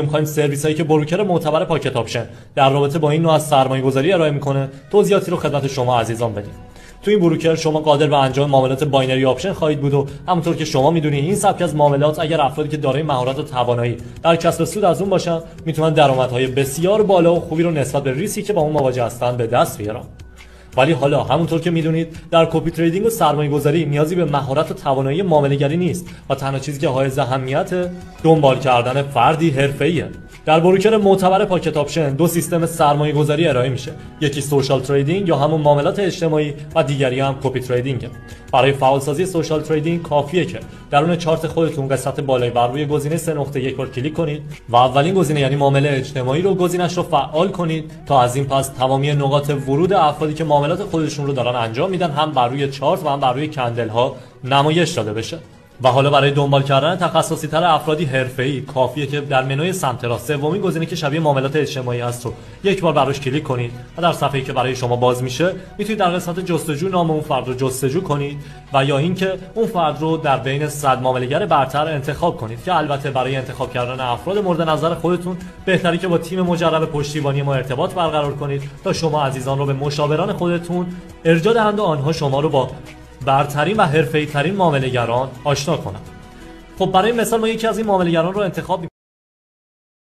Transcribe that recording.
می‌خوایم سرویس هایی که بروکر معتبر پاکت آپشن در رابطه با این نوع از سرمایه‌گذاری ارائه میکنه توضیحاتی رو خدمت شما عزیزان بدیم. تو این بروکر شما قادر به انجام معاملات باینری آپشن خواهید بود و همونطور که شما میدونید این سبک از معاملات اگر افرادی که دارای مهارت و توانایی در کسب سود از اون باشن میتونن درآمدهای بسیار بالا و خوبی رو نسبت به ریسکی که با اون مواجه هستن به دست بیارن. ولی حالا همونطور که میدونید در کپی تریدینگ و سرمایه‌گذاری نیازی به مهارت و توانایی معامله‌گری نیست و تنها چیزی که حائز اهمیت دنبال کردن فردی حرفه‌ایه. در بروکر معتبر پاکت آپشن دو سیستم سرمایه‌گذاری ارائه میشه، یکی سوشال تریدینگ یا همون معاملات اجتماعی و دیگری هم کپی تریدینگ. برای فعالسازی سوشال تریدینگ کافیه که درون چارت خودتون قسمت بالای بر روی گزینه 3 نقطه یک بار کلیک کنید و اولین گزینه یعنی معامله اجتماعی رو گزینش رو فعال کنید تا از این پس تمامی نقاط ورود افرادی که معاملات خودشون رو دارن انجام میدن هم بر روی چارت و هم بر روی کندل ها نمایش داده بشه. و حالا برای دنبال کردن تخصصی تر افرادی حرفه‌ای کافیه که در منوی سمت راست سومین گزینه که شبیه معاملات اجتماعی هست رو یک بار براش کلیک کنید و در صفحه‌ای که برای شما باز میشه میتونید در قسمت جستجو نام اون فرد رو جستجو کنید و یا اینکه اون فرد رو در بین 100 معامله‌گر برتر انتخاب کنید که البته برای انتخاب کردن افراد مورد نظر خودتون بهتره که با تیم مجرب پشتیبانی ما ارتباط برقرار کنید تا شما عزیزان رو به مشاوران خودتون ارجاع دهند و آنها شما رو با برترین و حرفه‌ای ترین معامله‌گران آشنا کنند. خب برای مثال ما یکی از این معامله‌گران رو انتخاب